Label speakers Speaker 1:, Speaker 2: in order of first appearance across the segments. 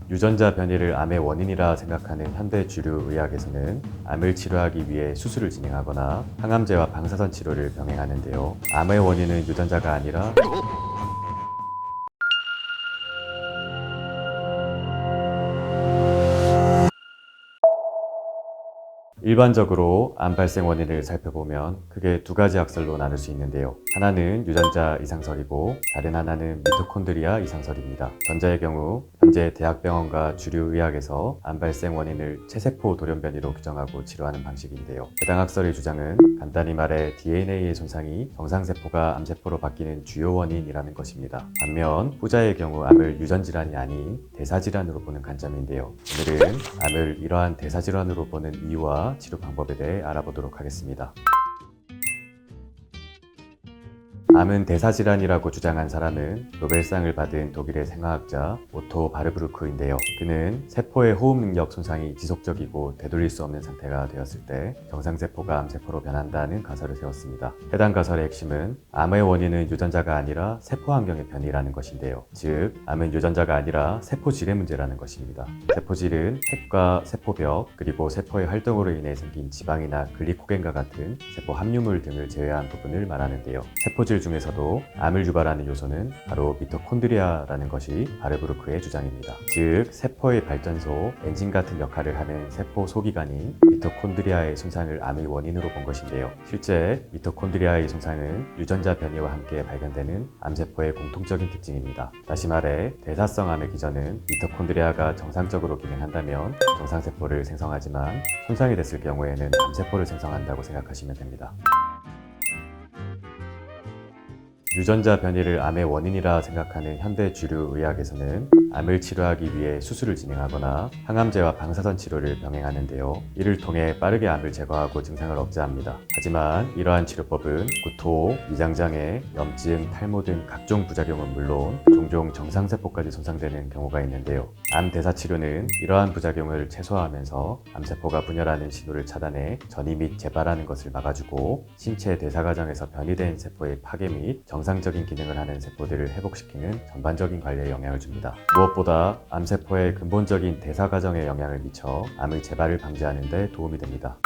Speaker 1: 유전자 변이를 암의 원인이라 생각하는 현대 주류 의학에서는 암을 치료하기 위해 수술을 진행하거나 항암제와 방사선 치료를 병행하는데요. 암의 원인은 유전자가 아니라 일반적으로 암 발생 원인을 살펴보면 크게 두 가지 학설로 나눌 수 있는데요. 하나는 유전자 이상설이고 다른 하나는 미토콘드리아 이상설입니다. 전자의 경우 현재 대학병원과 주류의학에서 암 발생 원인을 체세포 돌연변이로 규정하고 치료하는 방식인데요. 해당 학설의 주장은 간단히 말해 DNA의 손상이 정상세포가 암세포로 바뀌는 주요 원인이라는 것입니다. 반면 후자의 경우 암을 유전질환이 아닌 대사질환으로 보는 관점인데요. 오늘은 암을 이러한 대사질환으로 보는 이유와 치료 방법에 대해 알아보도록 하겠습니다. 암은 대사질환이라고 주장한 사람은 노벨상을 받은 독일의 생화학자 오토 바르브루크인데요. 그는 세포의 호흡 능력 손상이 지속적이고 되돌릴 수 없는 상태가 되었을 때 정상세포가 암세포로 변한다는 가설을 세웠습니다. 해당 가설의 핵심은 암의 원인은 유전자가 아니라 세포 환경의 변이라는 것인데요. 즉, 암은 유전자가 아니라 세포질의 문제라는 것입니다. 세포질은 핵과 세포벽, 그리고 세포의 활동으로 인해 생긴 지방이나 글리코겐과 같은 세포 함유물 등을 제외한 부분을 말하는데요. 세포질 중에서도 암을 유발하는 요소는 바로 미토콘드리아라는 것이 바르브루크의 주장입니다. 즉, 세포의 발전소, 엔진 같은 역할을 하는 세포 소기관인 미토콘드리아의 손상을 암의 원인으로 본 것인데요. 실제 미토콘드리아의 손상은 유전자 변이와 함께 발견되는 암세포의 공통적인 특징입니다. 다시 말해 대사성 암의 기전은 미토콘드리아가 정상적으로 기능한다면 정상세포를 생성하지만 손상이 됐을 경우에는 암세포를 생성한다고 생각하시면 됩니다. 유전자 변이를 암의 원인이라 생각하는 현대 주류 의학에서는 암을 치료하기 위해 수술을 진행하거나 항암제와 방사선 치료를 병행하는데요. 이를 통해 빠르게 암을 제거하고 증상을 억제합니다. 하지만 이러한 치료법은 구토, 위장장애, 염증, 탈모 등 각종 부작용은 물론 종종 정상세포까지 손상되는 경우가 있는데요. 암 대사 치료는 이러한 부작용을 최소화하면서 암세포가 분열하는 신호를 차단해 전이 및 재발하는 것을 막아주고 신체 대사 과정에서 변이된 세포의 파괴 및 정상적인 기능을 하는 세포들을 회복시키는 전반적인 관리에 영향을 줍니다. 무엇보다 암세포의 근본적인 대사 과정에 영향을 미쳐 암의 재발을 방지하는 데 도움이 됩니다.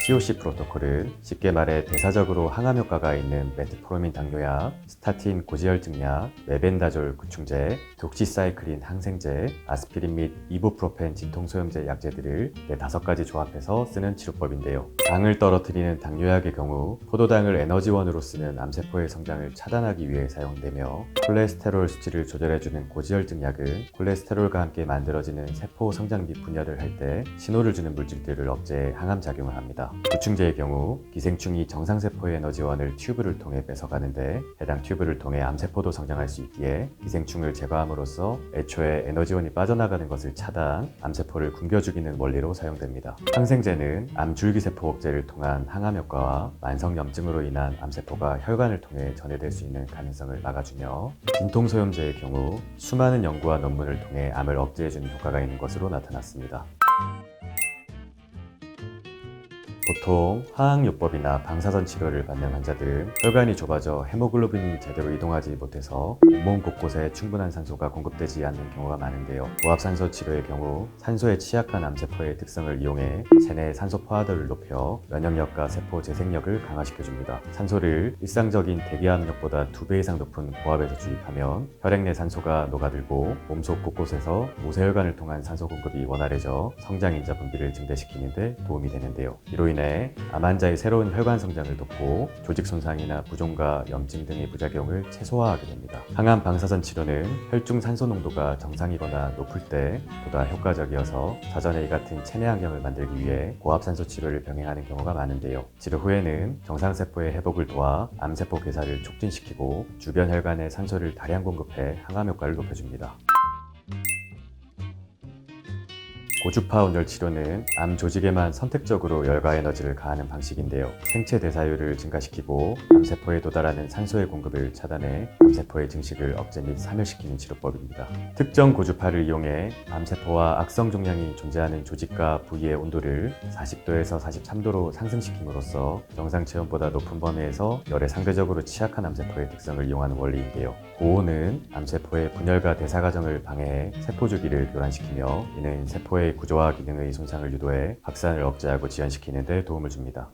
Speaker 1: COC 프로토콜은 쉽게 말해 대사적으로 항암 효과가 있는 메트포르민 당뇨약, 스타틴 고지혈증약, 메벤다졸 구충제, 독시사이클린 항생제, 아스피린 및 이부프로펜 진통소염제 약제들을 5가지 조합해서 쓰는 치료법인데요. 당을 떨어뜨리는 당뇨약의 경우 포도당을 에너지원으로 쓰는 암세포의 성장을 차단하기 위해 사용되며 콜레스테롤 수치를 조절해주는 고지혈증 약은 콜레스테롤과 함께 만들어지는 세포 성장 및 분열을 할 때 신호를 주는 물질들을 억제해 항암 작용을 합니다. 구충제의 경우 기생충이 정상세포의 에너지원을 튜브를 통해 뺏어가는데 해당 튜브를 통해 암세포도 성장할 수 있기에 기생충을 제거함으로써 애초에 에너지원이 빠져나가는 것을 차단, 암세포를 굶겨 죽이는 원리로 사용됩니다. 항생제는 암줄기세포 억제를 통한 항암 효과와 만성염증으로 인한 암세포가 혈관을 통해 전해될 수 있는 가능성을 막아주며 진통소염제의 경우 수많은 연구와 논문을 통해 암을 억제해주는 효과가 있는 것으로 나타났습니다. 보통 화학요법이나 방사선 치료를 받는 환자들은 혈관이 좁아져 헤모글로빈이 제대로 이동하지 못해서 온몸 곳곳에 충분한 산소가 공급되지 않는 경우가 많은데요. 고압산소 치료의 경우 산소에 취약한 암세포의 특성을 이용해 체내 산소 포화도를 높여 면역력과 세포 재생력을 강화시켜줍니다. 산소를 일상적인 대기압력보다 2배 이상 높은 고압에서 주입하면 혈액 내 산소가 녹아들고 몸속 곳곳에서 모세혈관을 통한 산소 공급이 원활해져 성장인자 분비를 증대시키는 데 도움이 되는데요. 이로 인해 암 환자의 새로운 혈관 성장을 돕고 조직 손상이나 부종과 염증 등의 부작용을 최소화하게 됩니다. 항암 방사선 치료는 혈중 산소 농도가 정상이거나 높을 때 보다 효과적이어서 사전에 이 같은 체내 환경을 만들기 위해 고압산소 치료를 병행하는 경우가 많은데요. 치료 후에는 정상세포의 회복을 도와 암세포 괴사를 촉진시키고 주변 혈관에 산소를 다량 공급해 항암 효과를 높여줍니다. 고주파 온열 치료는 암 조직에만 선택적으로 열과 에너지를 가하는 방식인데요. 생체 대사율을 증가시키고 암세포에 도달하는 산소의 공급을 차단해 암세포의 증식을 억제 및 사멸시키는 치료법입니다. 특정 고주파를 이용해 암세포와 악성 종양이 존재하는 조직과 부위의 온도를 40도에서 43도로 상승시킴으로써 정상 체온보다 높은 범위에서 열에 상대적으로 취약한 암세포의 특성을 이용하는 원리인데요. 고온은 암세포의 분열과 대사 과정을 방해해 세포 주기를 교란시키며 이는 세포의 구조와 기능의 손상을 유도해 확산을 억제하고 지연시키는 데 도움을 줍니다.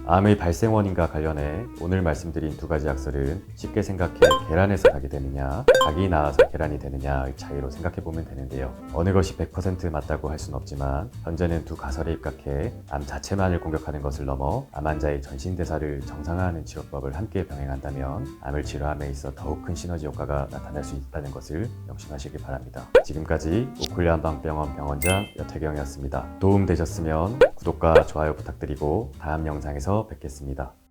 Speaker 1: 암의 발생 원인과 관련해 오늘 말씀드린 두 가지 약설은 쉽게 생각해 계란에서 닭이 되느냐, 닭이 나와서 계란이 되느냐의 차이로 생각해 보면 되는데요. 어느 것이 100% 맞다고 할 수는 없지만 현재는 두 가설에 입각해 암 자체만을 공격하는 것을 넘어 암 환자의 전신 대사를 정상화하는 치료법을 함께 병행한다면 암을 치료함에 있어 더욱 큰 시너지 효과가 나타날 수 있다는 것을 명심하시기 바랍니다. 지금까지 오클리 한방병원 병원장 여태경이었습니다. 도움 되셨으면 구독과 좋아요 부탁드리고 다음 영상에서 뵙겠습니다.